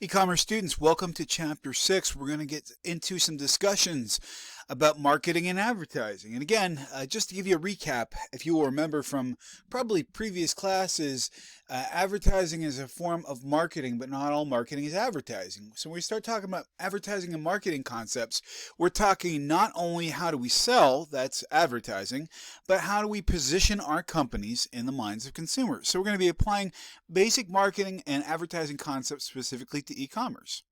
E-commerce students, welcome to Chapter 6. We're going to get into some discussions about marketing and advertising. And again, just to give you a recap, if you will remember from probably previous classes, advertising is a form of marketing, but not all marketing is advertising. So when we start talking about advertising and marketing concepts, we're talking not only how do we sell, that's advertising, but how do we position our companies in the minds of consumers. So we're going to be applying basic marketing and advertising concepts specifically to e-commerce.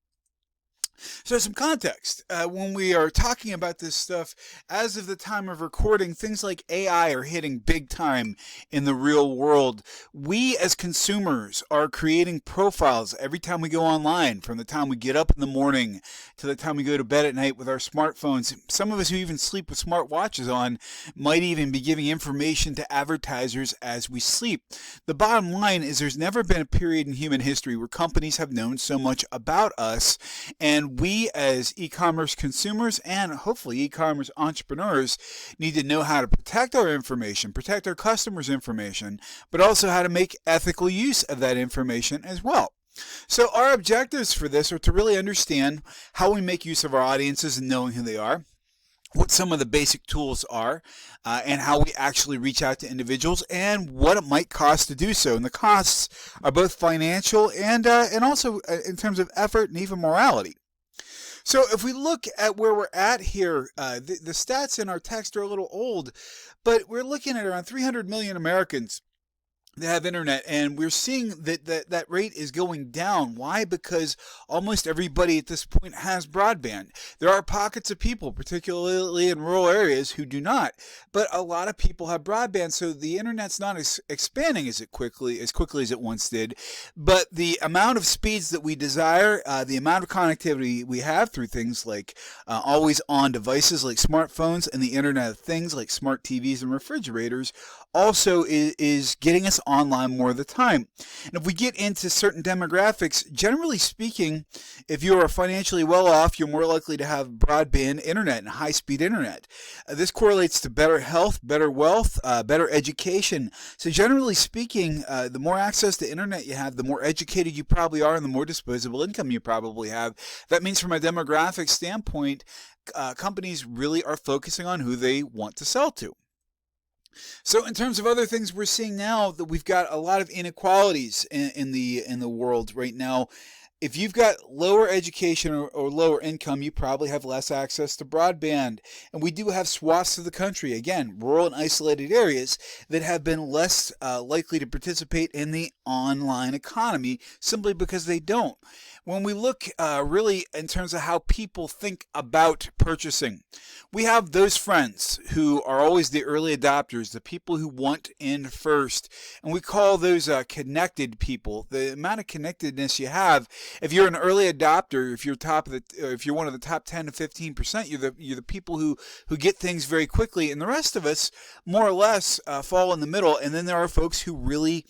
So some context, when we are talking about this stuff, as of the time of recording, things like AI are hitting big time in the real world. We as consumers are creating profiles every time we go online, from the time we get up in the morning to the time we go to bed at night with our smartphones. Some of us who even sleep with smart watches on might even be giving information to advertisers as we sleep. The bottom line is there's never been a period in human history where companies have known so much about us, and we as e-commerce consumers and hopefully e-commerce entrepreneurs need to know how to protect our information, protect our customers' information, but also how to make ethical use of that information as well. So our objectives for this are to really understand how we make use of our audiences and knowing who they are, what some of the basic tools are, and how we actually reach out to individuals, and what it might cost to do so. And the costs are both financial and also in terms of effort and even morality. So if we look at where we're at here, the stats in our text are a little old, but we're looking at around 300 million Americans that have internet, and we're seeing that rate is going down. Why? Because almost everybody at this point has broadband. There are pockets of people, particularly in rural areas, who do not, but a lot of people have broadband, so the internet's not expanding as quickly as it once did. But the amount of speeds that we desire, the amount of connectivity we have through things like always-on devices like smartphones and the Internet of Things like smart TVs and refrigerators, also is getting us online more of the time. And if we get into certain demographics, generally speaking, if you are financially well off, you're more likely to have broadband internet and high-speed internet. This correlates to better health, better wealth, better education. So generally speaking, the more access to internet you have, the more educated you probably are and the more disposable income you probably have. That means from a demographic standpoint, companies really are focusing on who they want to sell to. So in terms of other things, we're seeing now that we've got a lot of inequalities in the world right now. If you've got lower education or lower income, you probably have less access to broadband. And we do have swaths of the country, again, rural and isolated areas, that have been less likely to participate in the online economy simply because they don't. When we look really in terms of how people think about purchasing, we have those friends who are always the early adopters, the people who want in first, and we call those connected people. The amount of connectedness you have, if you're an early adopter, if you're one of the top 10 to 15%, you're the people who get things very quickly, and the rest of us more or less fall in the middle. And then there are folks who really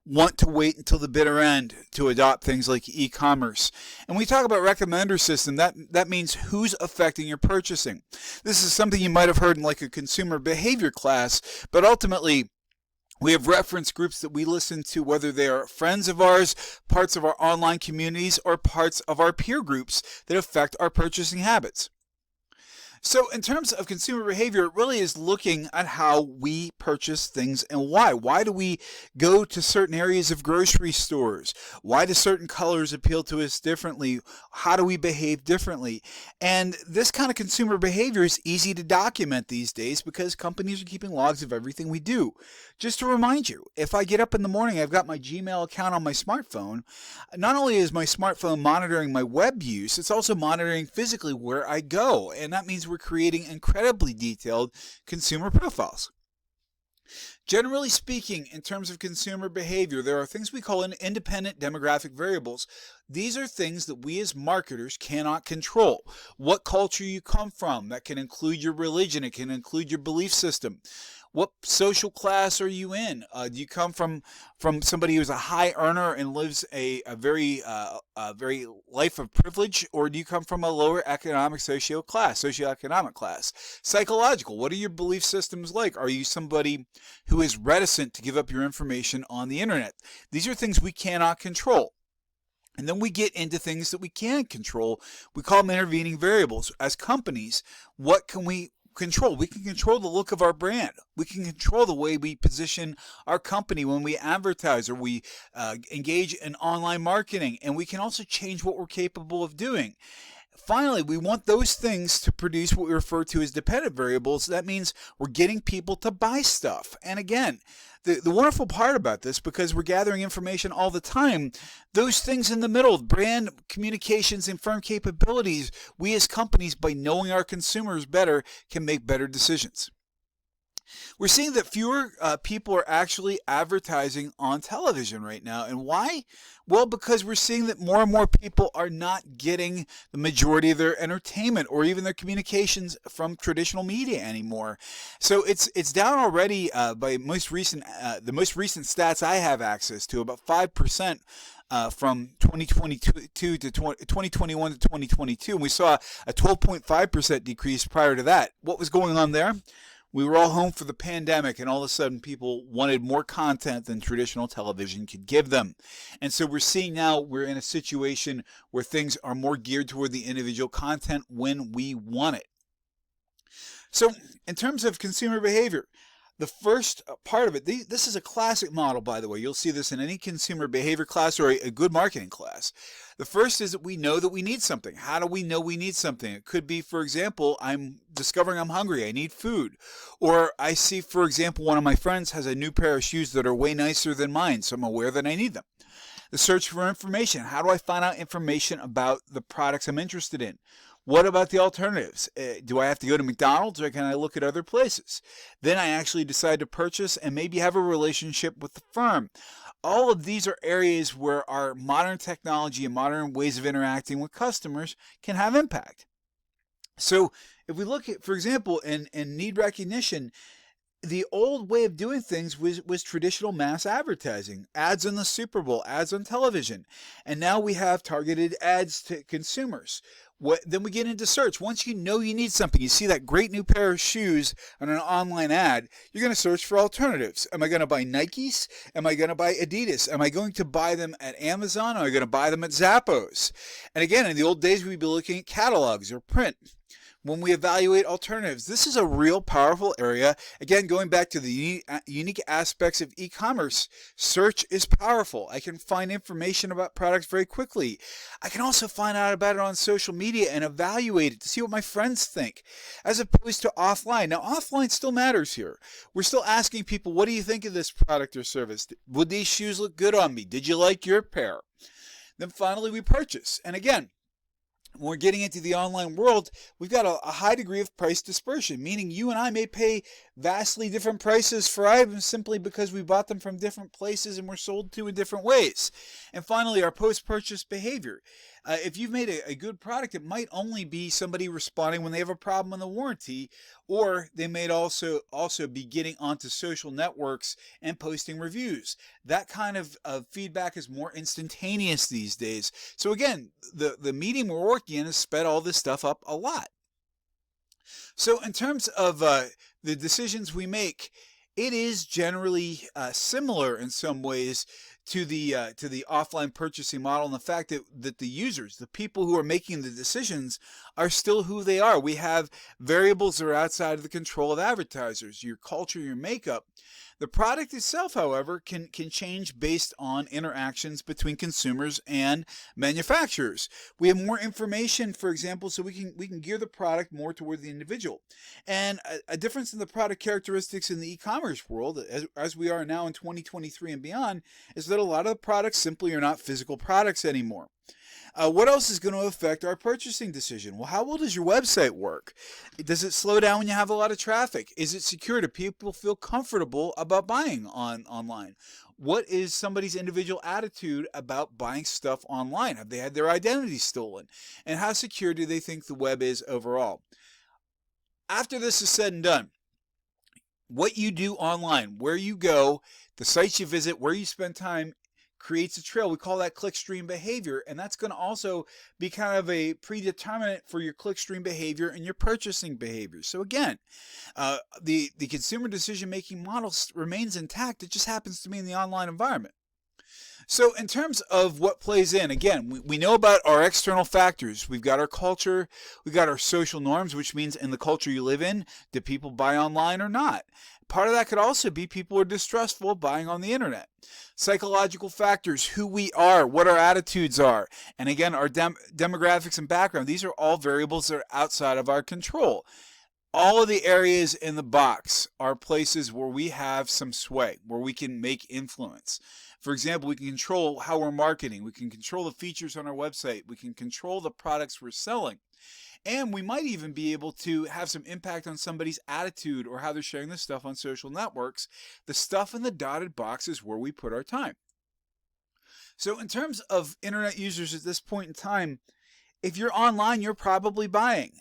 want to wait until the bitter end to adopt things like e-commerce. And when we talk about recommender system, that means who's affecting your purchasing. This is something you might have heard in like a consumer behavior class, but ultimately we have reference groups that we listen to, whether they are friends of ours, parts of our online communities, or parts of our peer groups that affect our purchasing habits. So in terms of consumer behavior, it really is looking at how we purchase things and why. Why do we go to certain areas of grocery stores? Why do certain colors appeal to us differently? How do we behave differently? And this kind of consumer behavior is easy to document these days because companies are keeping logs of everything we do. Just to remind you, if I get up in the morning, I've got my Gmail account on my smartphone. Not only is my smartphone monitoring my web use, it's also monitoring physically where I go. And that means we're creating incredibly detailed consumer profiles. Generally speaking, in terms of consumer behavior, there are things we call independent demographic variables. These are things that we as marketers cannot control. What culture you come from, that can include your religion, it can include your belief system. What social class are you in? Do you come from somebody who's a high earner and lives a very life of privilege, or do you come from a lower economic socioeconomic class? Psychological. What are your belief systems like? Are you somebody who is reticent to give up your information on the internet? These are things we cannot control. And then we get into things that we can control. We call them intervening variables. As companies, what can we control? We can control the look of our brand. We can control the way we position our company when we advertise or we engage in online marketing. And we can also change what we're capable of doing. Finally, we want those things to produce what we refer to as dependent variables. That means we're getting people to buy stuff. And again, the wonderful part about this, because we're gathering information all the time, those things in the middle, brand communications and firm capabilities, we as companies, by knowing our consumers better, can make better decisions. We're seeing that fewer people are actually advertising on television right now. And why? Well, because we're seeing that more and more people are not getting the majority of their entertainment or even their communications from traditional media anymore. So it's down already by the most recent stats I have access to, about 5%. From 2022 to 2021 to 2022, and we saw a 12.5% decrease prior to that. What was going on there? We were all home for the pandemic, and all of a sudden people wanted more content than traditional television could give them. And so we're seeing now we're in a situation where things are more geared toward the individual content when we want it. So in terms of consumer behavior, the first part of it, this is a classic model, by the way. You'll see this in any consumer behavior class or a good marketing class. The first is that we know that we need something. How do we know we need something? It could be, for example, I'm discovering I'm hungry. I need food. Or I see, for example, one of my friends has a new pair of shoes that are way nicer than mine, so I'm aware that I need them. The search for information. How do I find out information about the products I'm interested in? What about the alternatives? Do I have to go to McDonald's, or can I look at other places? Then I actually decide to purchase and maybe have a relationship with the firm. All of these are areas where our modern technology and modern ways of interacting with customers can have impact. So if we look at, for example, in need recognition, the old way of doing things was traditional mass advertising, ads on the Super Bowl, ads on television, and now we have targeted ads to consumers. Then we get into search. Once you know you need something, you see that great new pair of shoes on an online ad, you're going to search for alternatives. Am I going to buy Nikes? Am I going to buy Adidas? Am I going to buy them at Amazon? Or am I going to buy them at Zappos? And again, in the old days, we'd be looking at catalogs or print. When we evaluate alternatives, this is a real powerful area. Again, going back to the unique aspects of e-commerce, search is powerful. I can find information about products very quickly. I can also find out about it on social media and evaluate it to see what my friends think, as opposed to offline. Now, offline still matters here. We're still asking people, what do you think of this product or service? Would these shoes look good on me? Did you like your pair? Then finally, we purchase. And again, when we're getting into the online world, we've got a high degree of price dispersion, meaning you and I may pay vastly different prices for items simply because we bought them from different places and were sold to in different ways. And finally, our post-purchase behavior. If you've made a good product, it might only be somebody responding when they have a problem in the warranty, or they may also be getting onto social networks and posting reviews. That kind of feedback is more instantaneous these days. So again, the medium we're working in has sped all this stuff up a lot. So in terms of the decisions we make, it is generally similar in some ways to the offline purchasing model, and the fact that the users, the people who are making the decisions, are still who they are. We have variables that are outside of the control of advertisers, your culture, your makeup. The product itself, however, can change based on interactions between consumers and manufacturers. We have more information, for example, so we can gear the product more toward the individual. And a difference in the product characteristics in the e-commerce world, as we are now in 2023 and beyond, is that a lot of the products simply are not physical products anymore. What else is going to affect our purchasing decision? Well, how well does your website work? Does it slow down when you have a lot of traffic? Is it secure? Do people feel comfortable about buying online? What is somebody's individual attitude about buying stuff online? Have they had their identity stolen? And how secure do they think the web is overall? After this is said and done, what you do online, where you go, the sites you visit, where you spend time, creates a trail. We call that clickstream behavior, and that's going to also be kind of a predeterminant for your clickstream behavior and your purchasing behavior. So again, the consumer decision-making model remains intact. It just happens to be in the online environment. So in terms of what plays in, again, we know about our external factors. We've got our culture, we've got our social norms, which means in the culture you live in, do people buy online or not? Part of that could also be people are distrustful of buying on the internet. Psychological factors, who we are, what our attitudes are, and again, our demographics and background. These are all variables that are outside of our control. All of the areas in the box are places where we have some sway, where we can make influence. For example, we can control how we're marketing. We can control the features on our website. We can control the products we're selling. And we might even be able to have some impact on somebody's attitude or how they're sharing this stuff on social networks. The stuff in the dotted box is where we put our time. So in terms of internet users at this point in time, if you're online, you're probably buying.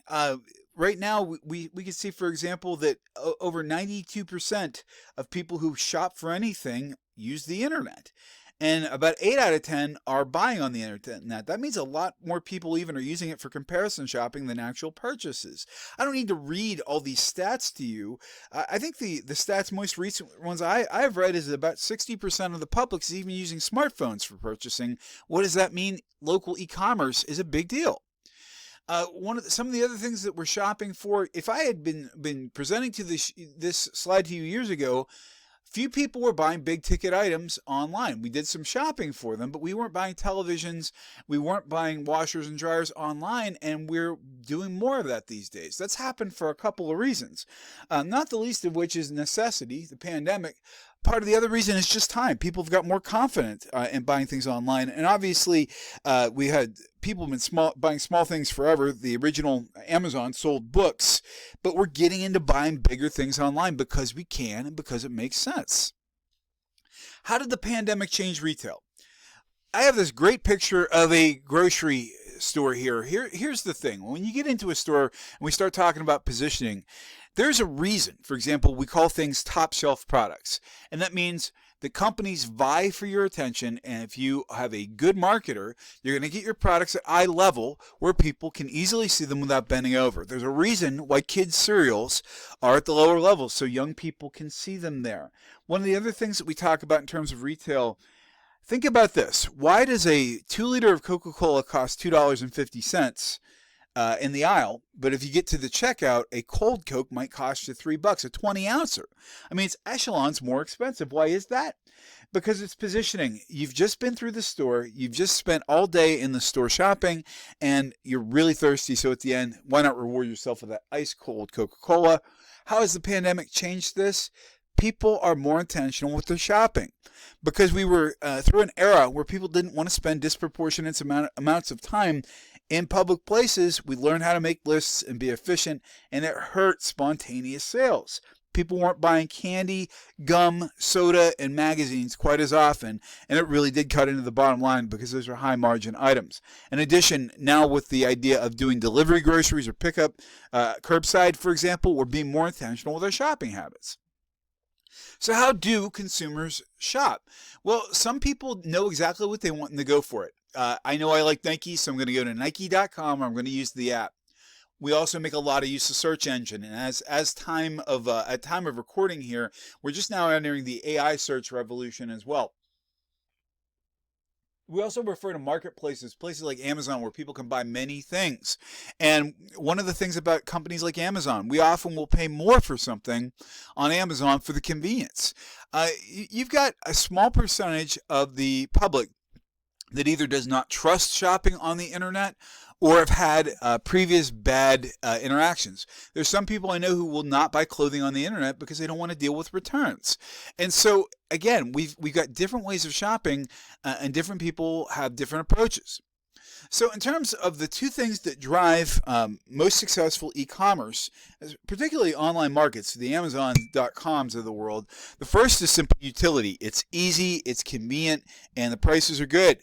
Right now, we can see, for example, that over 92% of people who shop for anything use the internet. And about 8 out of 10 are buying on the internet. That means a lot more people even are using it for comparison shopping than actual purchases. I don't need to read all these stats to you. I think the stats, most recent ones I've read, is about 60% of the public is even using smartphones for purchasing. What does that mean? Local e-commerce is a big deal. Some of the other things that we're shopping for, if I had been presenting to this slide to you years ago, few people were buying big ticket items online. We did some shopping for them, but we weren't buying televisions, we weren't buying washers and dryers online, and we're doing more of that these days. That's happened for a couple of reasons, not the least of which is necessity, the pandemic. Part of the other reason is just time. People have got more confident in buying things online. And obviously, we had people have been buying small things forever. The original Amazon sold books, but we're getting into buying bigger things online because we can and because it makes sense. How did the pandemic change retail? I have this great picture of a grocery store here. Here's the thing. When you get into a store and we start talking about positioning, there's a reason. For example, we call things top shelf products. And that means the companies vie for your attention. And if you have a good marketer, you're going to get your products at eye level where people can easily see them without bending over. There's a reason why kids' cereals are at the lower levels, so young people can see them there. One of the other things that we talk about in terms of retail, think about this. Why does a 2 liter of Coca-Cola cost $2.50? In the aisle, but if you get to the checkout, a cold Coke might cost you $3, a 20 ouncer. I mean, it's echelons more expensive. Why is that? Because it's positioning. You've just been through the store, you've just spent all day in the store shopping, and you're really thirsty. So at the end, why not reward yourself with that ice cold Coca-Cola? How has the pandemic changed this? People are more intentional with their shopping because we were through an era where people didn't want to spend disproportionate amounts of time in public places. We learned how to make lists and be efficient, and it hurt spontaneous sales. People weren't buying candy, gum, soda, and magazines quite as often, and it really did cut into the bottom line because those are high margin items. In addition, now with the idea of doing delivery groceries or pickup, curbside, for example, we're being more intentional with our shopping habits. So how do consumers shop? Well, some people know exactly what they want and they go for it. I know I like Nike, so I'm going to go to Nike.com, or I'm going to use the app. We also make a lot of use of search engine, and at time of recording here, we're just now entering the AI search revolution as well. We also refer to marketplaces, places like Amazon, where people can buy many things. And one of the things about companies like Amazon, we often will pay more for something on Amazon for the convenience. You've got a small percentage of the public that either does not trust shopping on the internet or have had previous bad interactions. There's some people I know who will not buy clothing on the internet because they don't want to deal with returns. And so, again, we've got different ways of shopping, and different people have different approaches. So in terms of the two things that drive most successful e-commerce, particularly online markets, the Amazon.coms of the world, the first is simple utility. It's easy, it's convenient, and the prices are good.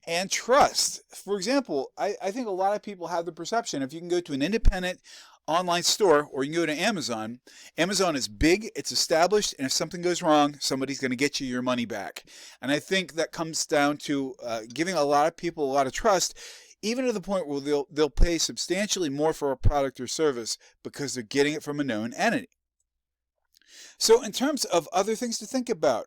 And trust. For example, I think a lot of people have the perception if you can go to an independent online store or you can go to Amazon, Amazon is big, it's established, and if something goes wrong, somebody's going to get you your money back. And I think that comes down to giving a lot of people a lot of trust, even to the point where they'll pay substantially more for a product or service because they're getting it from a known entity. So in terms of other things to think about,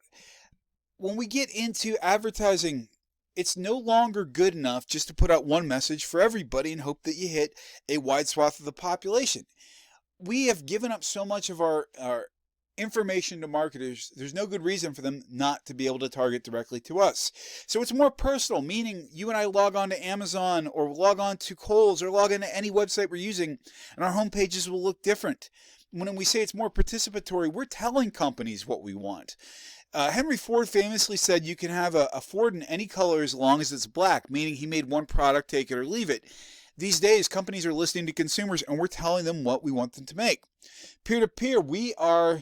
when we get into advertising, it's no longer good enough just to put out one message for everybody and hope that you hit a wide swath of the population. We have given up so much of our information to marketers, there's no good reason for them not to be able to target directly to us. So it's more personal, meaning you and I log on to Amazon or log on to Kohl's or log into any website we're using, and our home pages will look different. When we say it's more participatory, we're telling companies what we want. Henry Ford famously said you can have a Ford in any color as long as it's black, meaning he made one product, take it or leave it. These days, companies are listening to consumers and we're telling them what we want them to make. Peer-to-peer, we are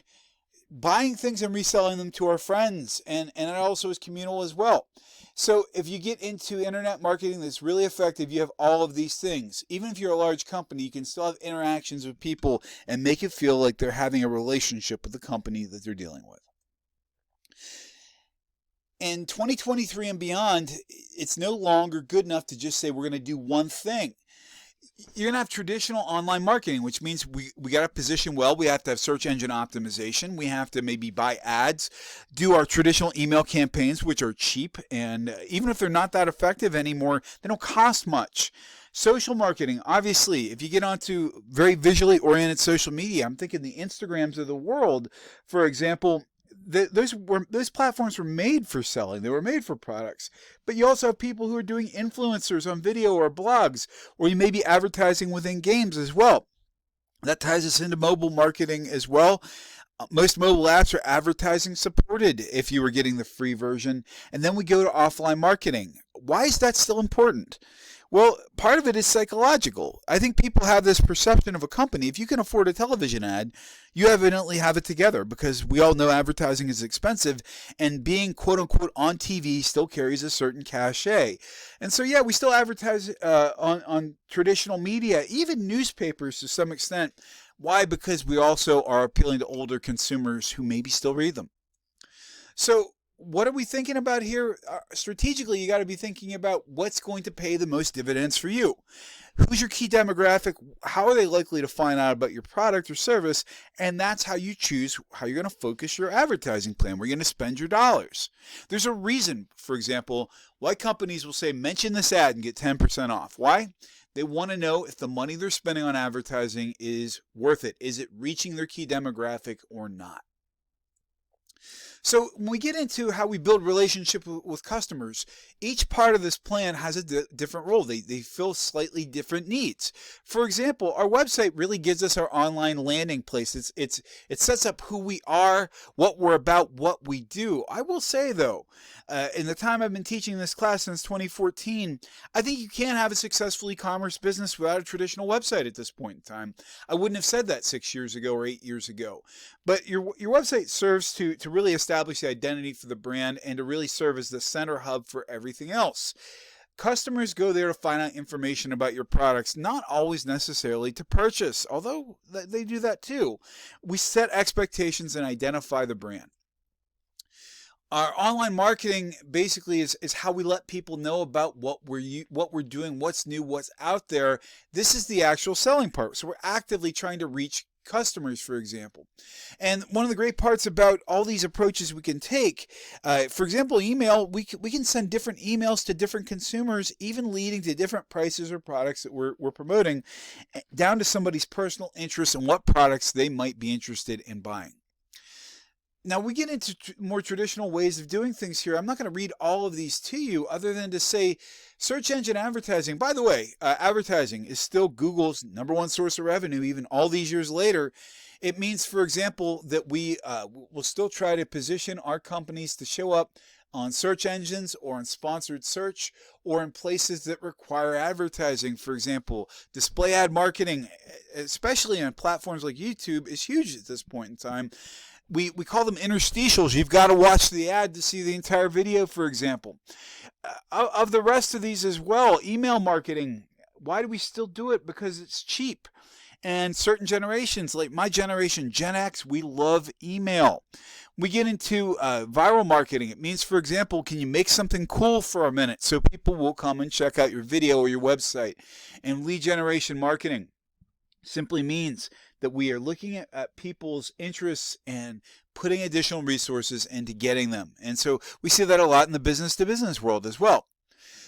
buying things and reselling them to our friends, and it also is communal as well. So if you get into internet marketing that's really effective, you have all of these things. Even if you're a large company, you can still have interactions with people and make it feel like they're having a relationship with the company that they're dealing with. In 2023 and beyond, it's no longer good enough to just say we're going to do one thing. You're going to have traditional online marketing, which means we got to position well. We have to have search engine optimization. We have to maybe buy ads, do our traditional email campaigns, which are cheap. And even if they're not that effective anymore, they don't cost much. Social marketing, obviously, if you get onto very visually oriented social media, I'm thinking the Instagrams of the world, for example, those platforms were made for selling. They were made for products. But you also have people who are doing influencers on video or blogs, or you may be advertising within games as well. That ties us into mobile marketing as well. Most mobile apps are advertising supported if you were getting the free version. And then we go to offline marketing. Why is that still important? Well, part of it is psychological. I think people have this perception of a company. If you can afford a television ad, you evidently have it together, because we all know advertising is expensive, and being quote unquote on TV still carries a certain cachet. And so, yeah, we still advertise on traditional media, even newspapers to some extent. Why? Because we also are appealing to older consumers who maybe still read them. So, what are we thinking about here? Strategically, you got to be thinking about what's going to pay the most dividends for you. Who's your key demographic? How are they likely to find out about your product or service? And that's how you choose how you're going to focus your advertising plan, where you're going to spend your dollars. There's a reason, for example, why companies will say, mention this ad and get 10% off. Why? They want to know if the money they're spending on advertising is worth it. Is it reaching their key demographic or not? So when we get into how we build relationship with customers, each part of this plan has a different role. They fill slightly different needs. For example, our website really gives us our online landing place. It sets up who we are, what we're about, what we do. I will say, though, in the time I've been teaching this class since 2014, I think you can't have a successful e-commerce business without a traditional website at this point in time. I wouldn't have said that 6 years ago or 8 years ago. But your website serves to really establish the identity for the brand and to really serve as the center hub for everything else. Customers go there to find out information about your products, not always necessarily to purchase, although they do that too. We set expectations and identify the brand. Our online marketing basically is how we let people know about what we're doing, what's new, what's out there. This is the actual selling part. So we're actively trying to reach customers, for example. And one of the great parts about all these approaches we can take, for example, email, we can send different emails to different consumers, even leading to different prices or products that we're promoting, down to somebody's personal interest and what products they might be interested in buying. Now, we get into more traditional ways of doing things here. I'm not going to read all of these to you other than to say search engine advertising. By the way, advertising is still Google's #1 source of revenue, even all these years later. It means, for example, that we will still try to position our companies to show up on search engines or on sponsored search or in places that require advertising. For example, display ad marketing, especially on platforms like YouTube, is huge at this point in time. We call them interstitials. You've got to watch the ad to see the entire video, for example. Of the rest of these as well, email marketing, why do we still do it? Because it's cheap. And certain generations, like my generation, Gen X, we love email. We get into viral marketing. It means, for example, can you make something cool for a minute so people will come and check out your video or your website? And lead generation marketing simply means that we are looking at people's interests and putting additional resources into getting them. And so we see that a lot in the business-to-business world as well.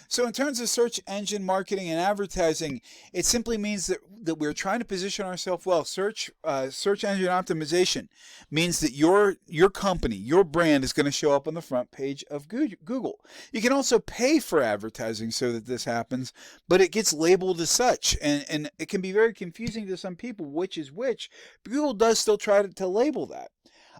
So in terms of search engine marketing and advertising, it simply means that we're trying to position ourselves well. Search engine optimization means that your company, your brand is going to show up on the front page of Google. You can also pay for advertising so that this happens, but it gets labeled as such. And it can be very confusing to some people which is which. But Google does still try to label that.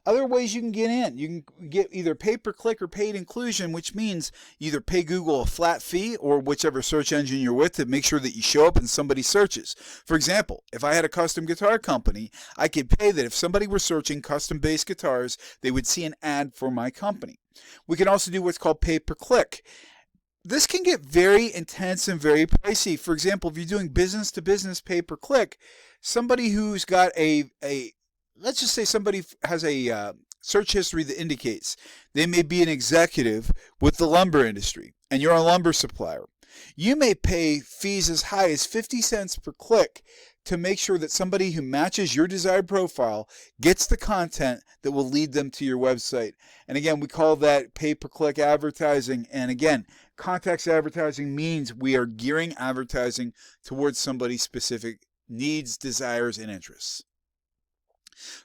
Other ways you can get in, you can get either pay-per-click or paid inclusion, which means you either pay Google a flat fee or whichever search engine you're with to make sure that you show up and somebody searches. For example, if I had a custom guitar company, I could pay that if somebody were searching custom-based guitars, they would see an ad for my company. We can also do what's called pay-per-click. This can get very intense and very pricey. For example, if you're doing business-to-business pay-per-click, somebody who's got let's just say somebody has a search history that indicates they may be an executive with the lumber industry and you're a lumber supplier. You may pay fees as high as 50 cents per click to make sure that somebody who matches your desired profile gets the content that will lead them to your website. And again, we call that pay-per-click advertising. And again, context advertising means we are gearing advertising towards somebody's specific needs, desires, and interests.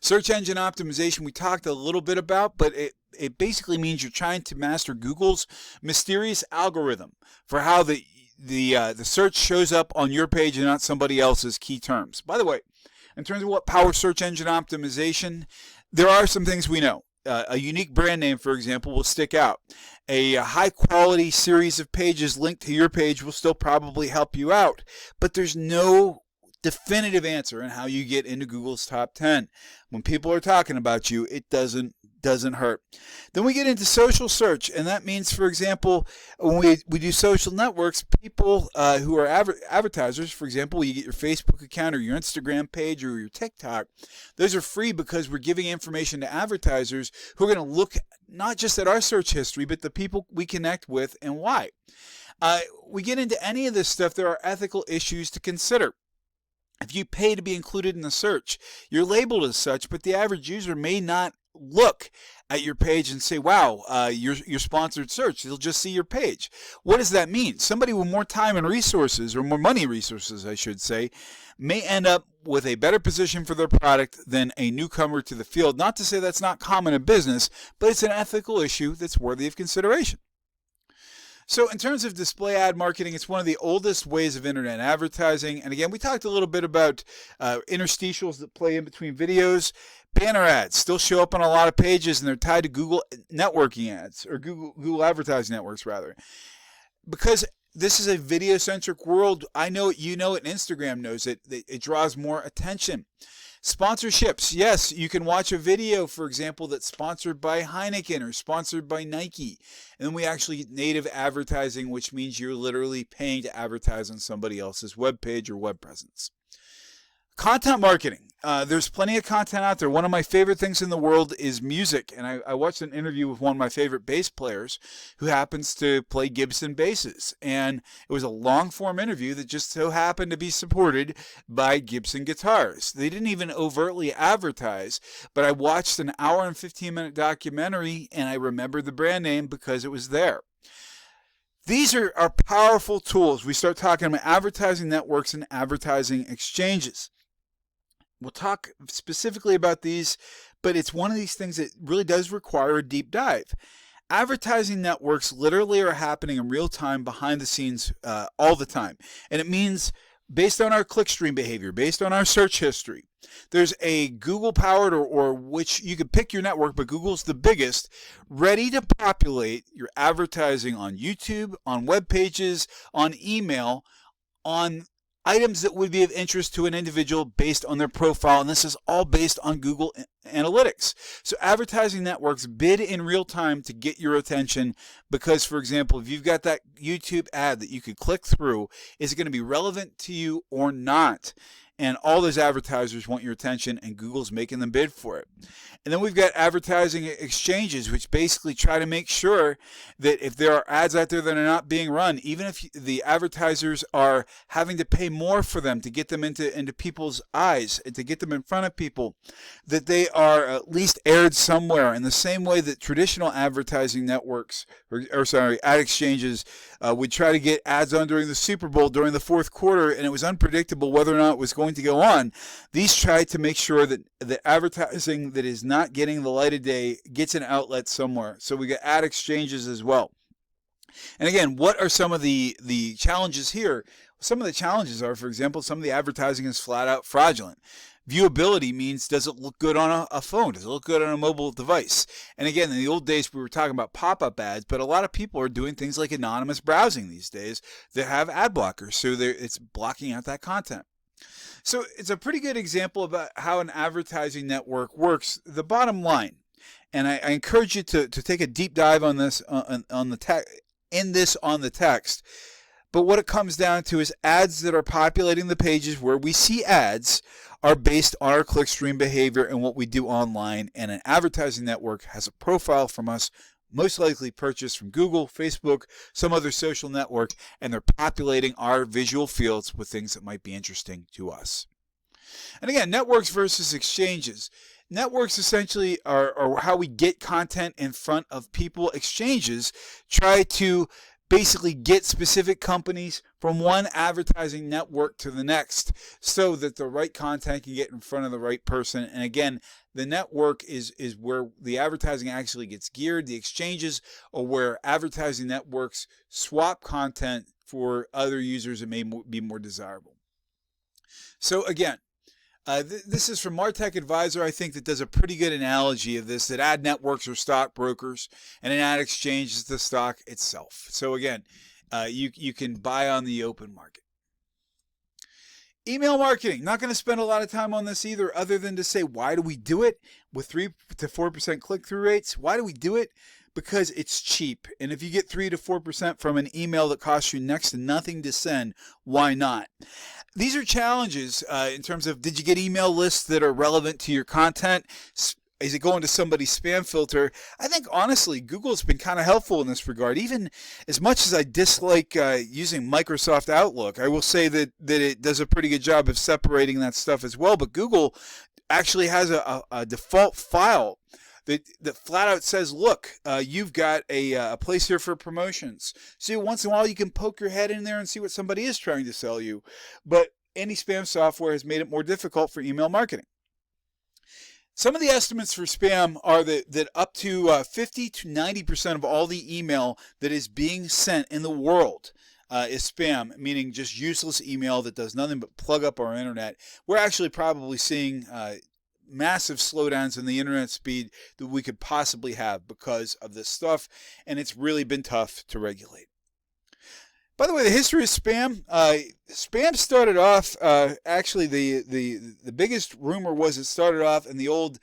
Search engine optimization we talked a little bit about, but it basically means you're trying to master Google's mysterious algorithm for how the search shows up on your page and not somebody else's key terms. By the way, in terms of what powers search engine optimization, there are some things we know. A unique brand name, for example, will stick out. A high-quality series of pages linked to your page will still probably help you out, but there's no definitive answer on how you get into Google's top 10. When people are talking about you, it doesn't hurt. Then we get into social search, and that means, for example, when we do social networks, people who are advertisers, for example, you get your Facebook account or your Instagram page or your TikTok, those are free because we're giving information to advertisers who are going to look not just at our search history, but the people we connect with and why. We get into any of this stuff, there are ethical issues to consider. If you pay to be included in the search, you're labeled as such, but the average user may not look at your page and say, wow, your sponsored search. They'll just see your page. What does that mean? Somebody with more time and resources, or more money resources, I should say, may end up with a better position for their product than a newcomer to the field. Not to say that's not common in business, but it's an ethical issue that's worthy of consideration. So in terms of display ad marketing, it's one of the oldest ways of internet advertising. And again, we talked a little bit about interstitials that play in between videos. Banner ads still show up on a lot of pages, and they're tied to Google networking ads, or Google advertising networks rather. Because this is a video-centric world, I know it, you know it, and Instagram knows it. It draws more attention. Sponsorships, yes, you can watch a video, for example, that's sponsored by Heineken or sponsored by Nike. And then we actually get native advertising, which means you're literally paying to advertise on somebody else's web page or web presence. Content marketing. There's plenty of content out there. One of my favorite things in the world is music. And I watched an interview with one of my favorite bass players who happens to play Gibson basses. And it was a long-form interview that just so happened to be supported by Gibson guitars. They didn't even overtly advertise, but I watched an hour and 15-minute documentary, and I remembered the brand name because it was there. These are powerful tools. We start talking about advertising networks and advertising exchanges. We'll talk specifically about these, but it's one of these things that really does require a deep dive. Advertising networks literally are happening in real time behind the scenes all the time. And it means based on our clickstream behavior, based on our search history, there's a Google-powered or which you could pick your network, but Google's the biggest, ready to populate your advertising on YouTube, on web pages, on email, on items that would be of interest to an individual based on their profile, and this is all based on Google Analytics. So advertising networks bid in real time to get your attention because, for example, if you've got that YouTube ad that you could click through, is it going to be relevant to you or not? and all those advertisers want your attention, and Google's making them bid for it. And then we've got advertising exchanges, which basically try to make sure that if there are ads out there that are not being run, even if the advertisers are having to pay more for them to get them into people's eyes and to get them in front of people, that they are at least aired somewhere, in the same way that traditional advertising networks, ad exchanges, would try to get ads on during the Super Bowl during the fourth quarter, and it was unpredictable whether or not it was going to go on. These try to make sure that the advertising that is not getting the light of day gets an outlet somewhere. So we got ad exchanges as well. And again, what are some of the challenges here? Some of the challenges are, for example, some of the advertising is flat out fraudulent. Viewability means, does it look good on a phone? Does it look good on a mobile device? And again, in the old days, we were talking about pop-up ads, but a lot of people are doing things like anonymous browsing these days that have ad blockers, so it's blocking out that content. So it's a pretty good example about how an advertising network works. The bottom line, and I encourage you to take a deep dive on this on the text. But what it comes down to is ads that are populating the pages where we see ads are based on our clickstream behavior and what we do online. And an advertising network has a profile from us, most likely purchased from Google, Facebook, some other social network, and they're populating our visual fields with things that might be interesting to us. And again, networks versus exchanges. Networks essentially are how we get content in front of people. Exchanges try to basically get specific companies from one advertising network to the next so that the right content can get in front of the right person. And again, the network is where the advertising actually gets geared. The exchanges are where advertising networks swap content for other users that may be more desirable. So again, this is from Martech Advisor, I think, that does a pretty good analogy of this, that ad networks are stockbrokers and an ad exchange is the stock itself. So again, you can buy on the open market. Email marketing, not going to spend a lot of time on this either, other than to say, why do we do it with 3 to 4% click-through rates? Why do we do it? Because it's cheap. And if you get 3 to 4% from an email that costs you next to nothing to send, why not? These are challenges in terms of, did you get email lists that are relevant to your content? Is it going to somebody's spam filter? I think, honestly, Google's been kind of helpful in this regard. Even as much as I dislike using Microsoft Outlook, I will say that it does a pretty good job of separating that stuff as well. But Google actually has a default file that flat out says, look, you've got a place here for promotions. So once in a while you can poke your head in there and see what somebody is trying to sell you. But anti-spam software has made it more difficult for email marketing. Some of the estimates for spam are that up to 50 to 90% of all the email that is being sent in the world is spam, meaning just useless email that does nothing but plug up our internet. We're actually probably seeing massive slowdowns in the internet speed that we could possibly have because of this stuff, and it's really been tough to regulate. By the way, the history of spam, spam started off, actually the biggest rumor was it started off in the old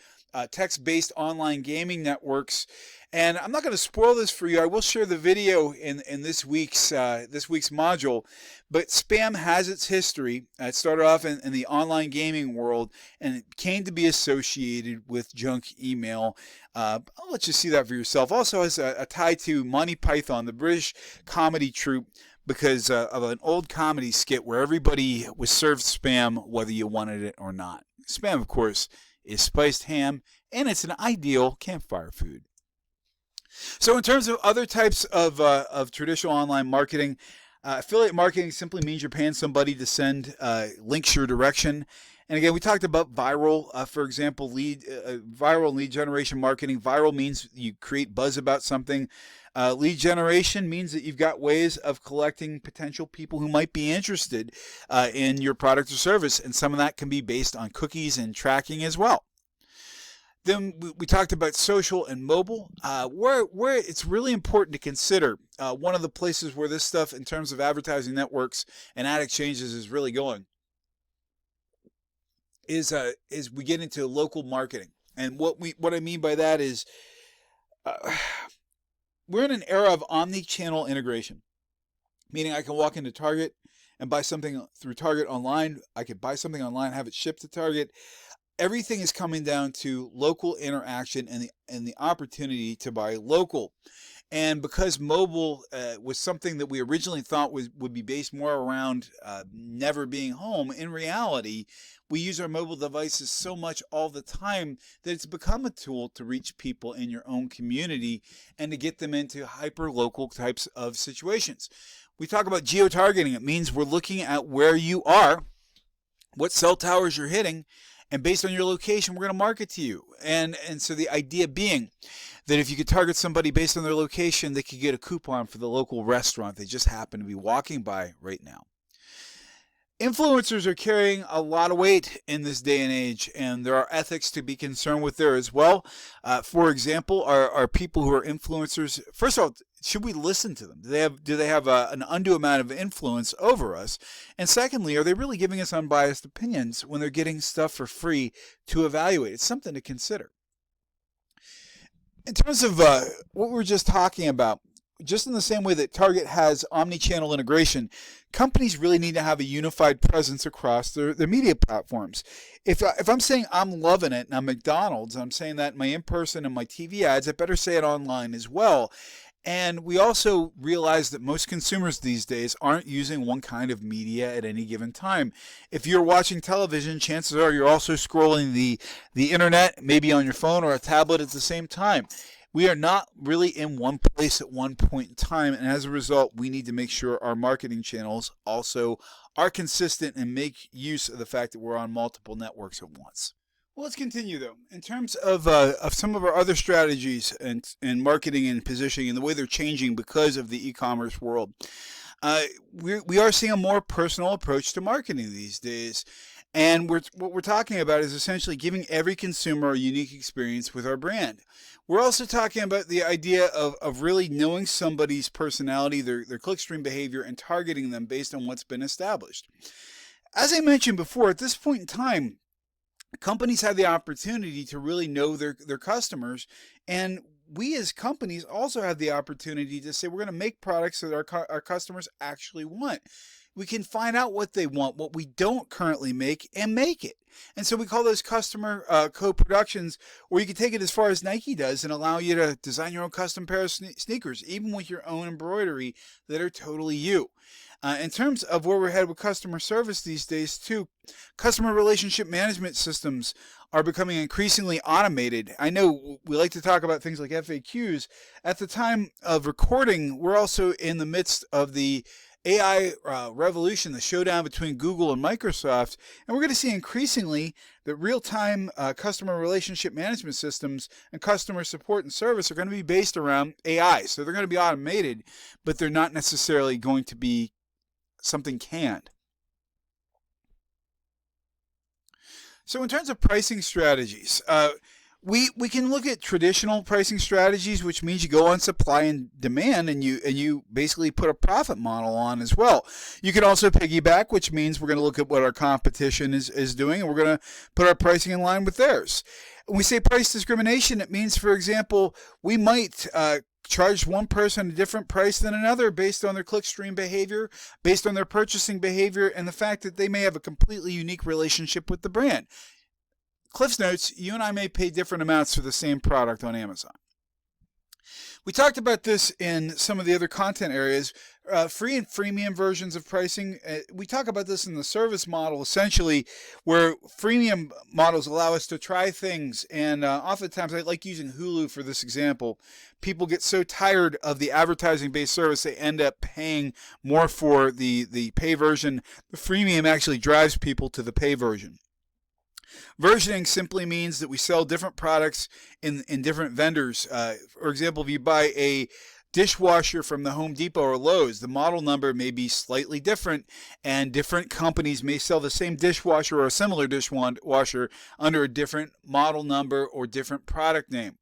text-based online gaming networks. And I'm not going to spoil this for you. I will share the video in this week's module. But spam has its history. It started off in the online gaming world, and it came to be associated with junk email. I'll let you see that for yourself. Also has a tie to Monty Python, the British comedy troupe, because of an old comedy skit where everybody was served spam whether you wanted it or not. Spam, of course, is spiced ham, and it's an ideal campfire food. So in terms of other types of traditional online marketing, affiliate marketing simply means you're paying somebody to send links your direction. And again, we talked about viral, for example, viral lead generation marketing. Viral means you create buzz about something. Lead generation means that you've got ways of collecting potential people who might be interested in your product or service, and some of that can be based on cookies and tracking as well. Then we talked about social and mobile, where it's really important to consider. One of the places where this stuff, in terms of advertising networks and ad exchanges, is really going is we get into local marketing. And what I mean by that is we're in an era of omni-channel integration, meaning I can walk into Target and buy something through Target online. I could buy something online, have it shipped to Target. Everything is coming down to local interaction and the opportunity to buy local. And because mobile was something that we originally thought would be based more around never being home, in reality, we use our mobile devices so much all the time that it's become a tool to reach people in your own community and to get them into hyper-local types of situations. We talk about geo-targeting. It means we're looking at where you are, what cell towers you're hitting, and based on your location, we're going to market to you. And so the idea being that if you could target somebody based on their location, they could get a coupon for the local restaurant they just happen to be walking by right now. Influencers are carrying a lot of weight in this day and age, and there are ethics to be concerned with there as well. For example, are people who are influencers, first of all, should we listen to them? Do they have an undue amount of influence over us? And secondly, are they really giving us unbiased opinions when they're getting stuff for free to evaluate? It's something to consider. In terms of what we were just talking about, just in the same way that Target has omni-channel integration, companies really need to have a unified presence across their media platforms. If I'm saying I'm loving it and I'm McDonald's, I'm saying that in my in-person and my TV ads, I better say it online as well. And we also realize that most consumers these days aren't using one kind of media at any given time. If you're watching television, chances are you're also scrolling the internet, maybe on your phone or a tablet at the same time. We are not really in one place at one point in time, and as a result, we need to make sure our marketing channels also are consistent and make use of the fact that we're on multiple networks at once. Well, let's continue though. In terms of some of our other strategies and marketing and positioning and the way they're changing because of the e-commerce world, we are seeing a more personal approach to marketing these days. And what we're talking about is essentially giving every consumer a unique experience with our brand. We're also talking about the idea of really knowing somebody's personality, their clickstream behavior, and targeting them based on what's been established. As I mentioned before, at this point in time, companies have the opportunity to really know their customers, and we as companies also have the opportunity to say we're going to make products that our customers actually want. We can find out what they want, what we don't currently make, and make it. And so we call those customer co-productions, or you can take it as far as Nike does and allow you to design your own custom pair of sneakers, even with your own embroidery that are totally you. In terms of where we're headed with customer service these days too, customer relationship management systems are becoming increasingly automated. I know we like to talk about things like FAQs. At the time of recording, we're also in the midst of the AI revolution, the showdown between Google and Microsoft, and we're going to see increasingly that real-time customer relationship management systems and customer support and service are going to be based around AI. So they're going to be automated, but they're not necessarily going to be something canned. So in terms of pricing strategies, we can look at traditional pricing strategies, which means you go on supply and demand, and you basically put a profit model on as well. You can also piggyback, which means we're going to look at what our competition is doing, and we're going to put our pricing in line with theirs. When we say price discrimination, it means, for example, we might charge one person a different price than another based on their clickstream behavior, based on their purchasing behavior, and the fact that they may have a completely unique relationship with the brand. Cliff's Notes, you and I may pay different amounts for the same product on Amazon. We talked about this in some of the other content areas, free and freemium versions of pricing. We talk about this in the service model, essentially, where freemium models allow us to try things. And oftentimes, I like using Hulu for this example. People get so tired of the advertising-based service, they end up paying more for the pay version. The freemium actually drives people to the pay version. Versioning simply means that we sell different products in different vendors. For example, if you buy a dishwasher from the Home Depot or Lowe's, the model number may be slightly different, and different companies may sell the same dishwasher or a similar dishwasher under a different model number or different product name.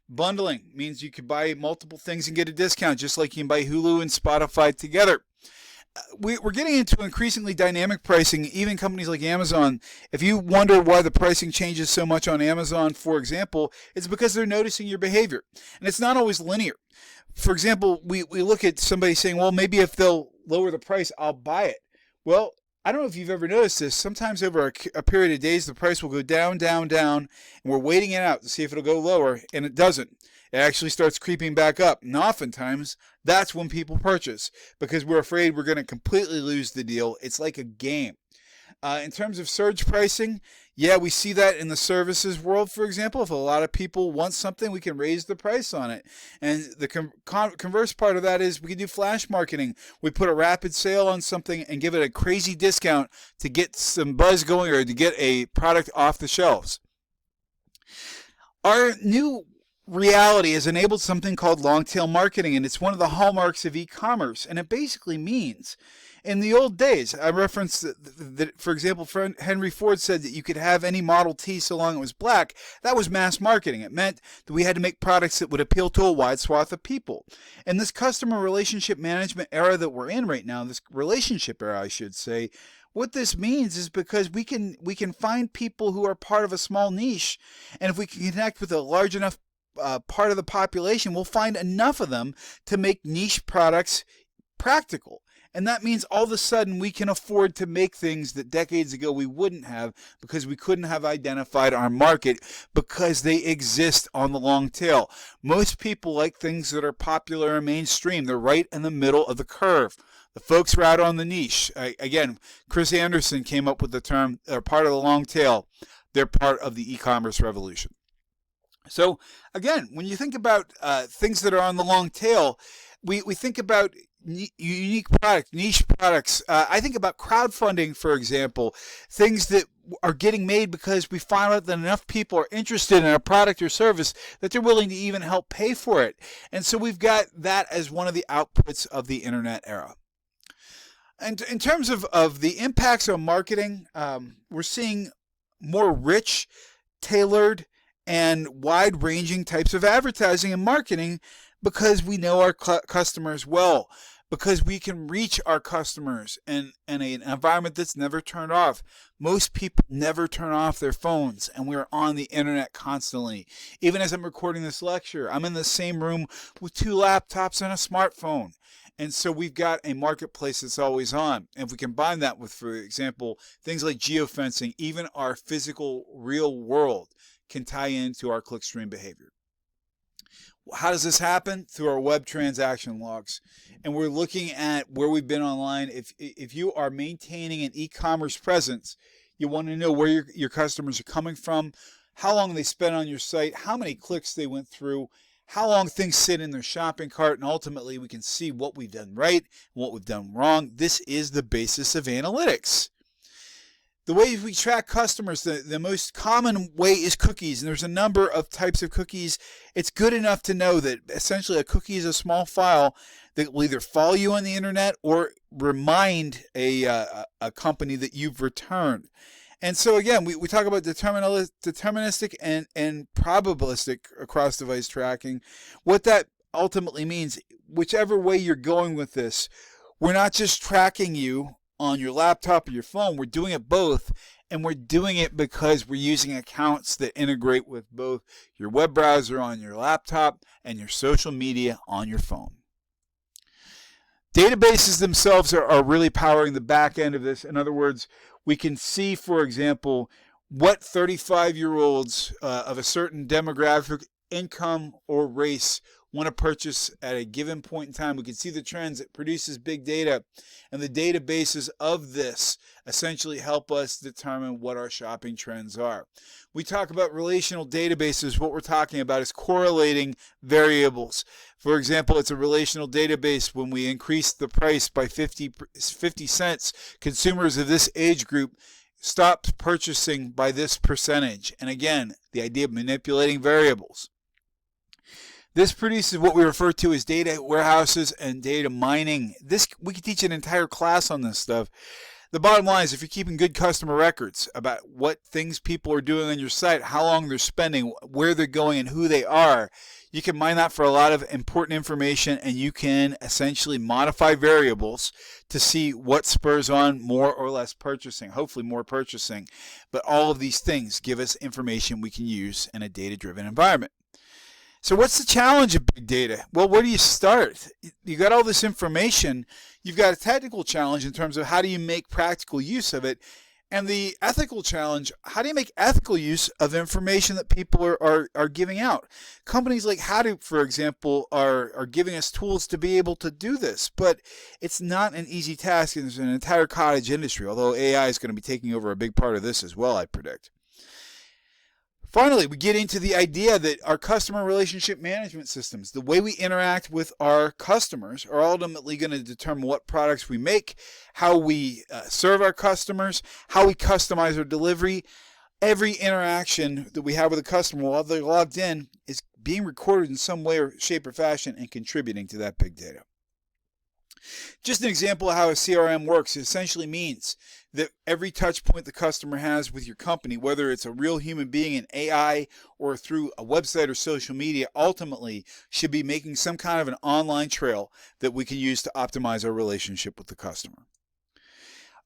Bundling means you could buy multiple things and get a discount, just like you can buy Hulu and Spotify together. We're getting into increasingly dynamic pricing, even companies like Amazon. If you wonder why the pricing changes so much on Amazon, for example, it's because they're noticing your behavior. And it's not always linear. For example, we look at somebody saying, well, maybe if they'll lower the price, I'll buy it. Well, I don't know if you've ever noticed this. Sometimes over a period of days, the price will go down, down, down, and we're waiting it out to see if it'll go lower, and it doesn't. It actually starts creeping back up. And oftentimes, that's when people purchase because we're afraid we're going to completely lose the deal. It's like a game. In terms of surge pricing, yeah, we see that in the services world, for example. If a lot of people want something, we can raise the price on it. And the converse part of that is we can do flash marketing. We put a rapid sale on something and give it a crazy discount to get some buzz going or to get a product off the shelves. Our new reality has enabled something called long-tail marketing, and it's one of the hallmarks of e-commerce. And it basically means, in the old days, I referenced that, for example, Henry Ford said that you could have any Model T so long it was black. That was mass marketing. It meant that we had to make products that would appeal to a wide swath of people. In this customer relationship management era that we're in right now, this relationship era, I should say, what this means is because we can find people who are part of a small niche, and if we can connect with a large enough part of the population, we'll find enough of them to make niche products practical. And that means all of a sudden we can afford to make things that decades ago we wouldn't have because we couldn't have identified our market because they exist on the long tail. Most people like things that are popular and mainstream. They're right in the middle of the curve. The folks who are out on the niche. Again, Chris Anderson came up with the term, they're part of the long tail. They're part of the e-commerce revolution. So again, when you think about things that are on the long tail, we think about unique products, niche products. I think about crowdfunding, for example, things that are getting made because we find out that enough people are interested in a product or service that they're willing to even help pay for it. And so we've got that as one of the outputs of the internet era. And in terms of the impacts on marketing, we're seeing more rich, tailored, and wide-ranging types of advertising and marketing because we know our customers well, because we can reach our customers in an environment that's never turned off. Most people never turn off their phones, and we're on the internet constantly. Even as I'm recording this lecture, I'm in the same room with 2 laptops and a smartphone. And so we've got a marketplace that's always on. And if we combine that with, for example, things like geofencing, even our physical real world can tie into our clickstream behavior. How does this happen? Through our web transaction logs. And we're looking at where we've been online. If you are maintaining an e-commerce presence, you want to know where your customers are coming from, how long they spent on your site, how many clicks they went through, how long things sit in their shopping cart, and ultimately we can see what we've done right and what we've done wrong. This is the basis of analytics. The way we track customers, the most common way is cookies, and there's a number of types of cookies. It's good enough to know that essentially a cookie is a small file that will either follow you on the internet or remind a company that you've returned. And so again, we talk about deterministic and probabilistic cross-device tracking. What that ultimately means, whichever way you're going with this, we're not just tracking you on your laptop or your phone, we're doing it both, and we're doing it because we're using accounts that integrate with both your web browser on your laptop and your social media on your phone. Databases themselves are really powering the back end of this. In other words, we can see, for example, what 35-year-olds of a certain demographic, income, or race want to purchase at a given point in time. We can see the trends. It produces big data, and the databases of this essentially help us determine what our shopping trends are. We talk about relational databases. What we're talking about is correlating variables. For example, it's a relational database. When we increase the price by 50 cents, consumers of this age group stopped purchasing by this percentage. And again, the idea of manipulating variables. This produces what we refer to as data warehouses and data mining. We could teach an entire class on this stuff. The bottom line is, if you're keeping good customer records about what things people are doing on your site, how long they're spending, where they're going, and who they are, you can mine that for a lot of important information, and you can essentially modify variables to see what spurs on more or less purchasing, hopefully more purchasing. But all of these things give us information we can use in a data-driven environment. So what's the challenge of big data? Well, where do you start? You got all this information. You've got a technical challenge in terms of how do you make practical use of it, and the ethical challenge, how do you make ethical use of information that people are giving out? Companies like Hadoop, for example, are giving us tools to be able to do this, but it's not an easy task, and there's an entire cottage industry, although AI is going to be taking over a big part of this as well, I predict. Finally, we get into the idea that our customer relationship management systems, the way we interact with our customers, are ultimately going to determine what products we make, how we serve our customers, how we customize our delivery. Every interaction that we have with a customer while they're logged in is being recorded in some way or shape or fashion and contributing to that big data. Just an example of how a CRM works, it essentially means that every touch point the customer has with your company, whether it's a real human being, an AI, or through a website or social media, ultimately should be making some kind of an online trail that we can use to optimize our relationship with the customer.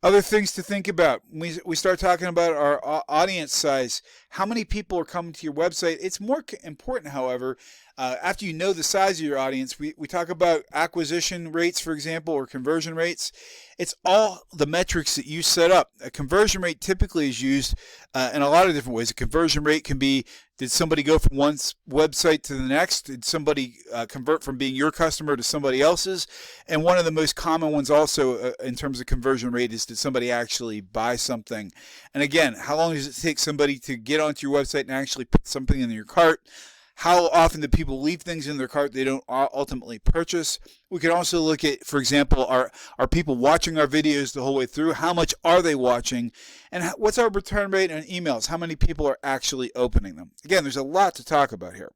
Other things to think about. We start talking about our audience size. How many people are coming to your website? It's more important, however, after you know the size of your audience, we talk about acquisition rates, for example, or conversion rates. It's all the metrics that you set up. A conversion rate typically is used in a lot of different ways. A conversion rate can be, did somebody go from one website to the next? Did somebody convert from being your customer to somebody else's? And one of the most common ones also in terms of conversion rate is, did somebody actually buy something? And again, how long does it take somebody to get onto your website and actually put something in your cart? How often do people leave things in their cart they don't ultimately purchase? We could also look at, for example, are people watching our videos the whole way through? How much are they watching? And what's our return rate on emails? How many people are actually opening them? Again, there's a lot to talk about here.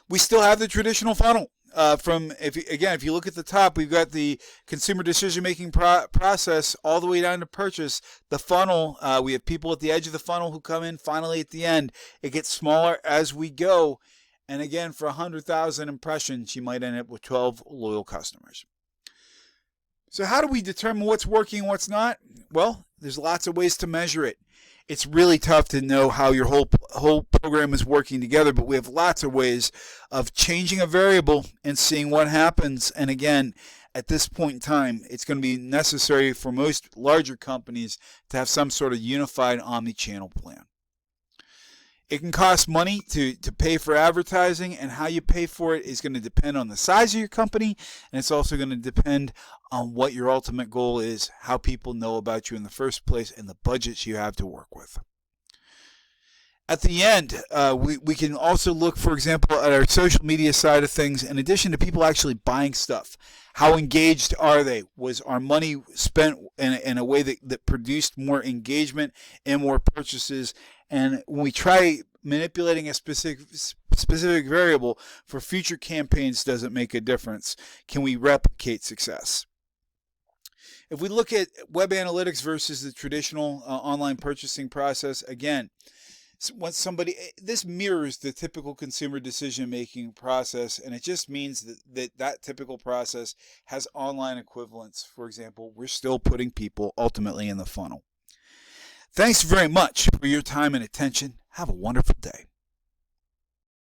We still have the traditional funnel. If you look at the top, we've got the consumer decision-making process all the way down to purchase. The funnel, we have people at the edge of the funnel who come in finally at the end. It gets smaller as we go. And again, for 100,000 impressions, you might end up with 12 loyal customers. So how do we determine what's working and what's not? Well, there's lots of ways to measure it. It's really tough to know how your whole program is working together, but we have lots of ways of changing a variable and seeing what happens. And again, at this point in time, it's going to be necessary for most larger companies to have some sort of unified omni-channel plan. It can cost money to pay for advertising, and how you pay for it is going to depend on the size of your company, and it's also going to depend on what your ultimate goal is, how people know about you in the first place, and the budgets you have to work with. At the end, we can also look, for example, at our social media side of things. In addition to people actually buying stuff, how engaged are they? Was our money spent in a way that produced more engagement and more purchases? And when we try manipulating a specific variable for future campaigns, does it make a difference? Can we replicate success? If we look at web analytics versus the traditional online purchasing process, again, this mirrors the typical consumer decision-making process, and it just means that typical process has online equivalents. For example, we're still putting people ultimately in the funnel. Thanks very much for your time and attention. Have a wonderful day.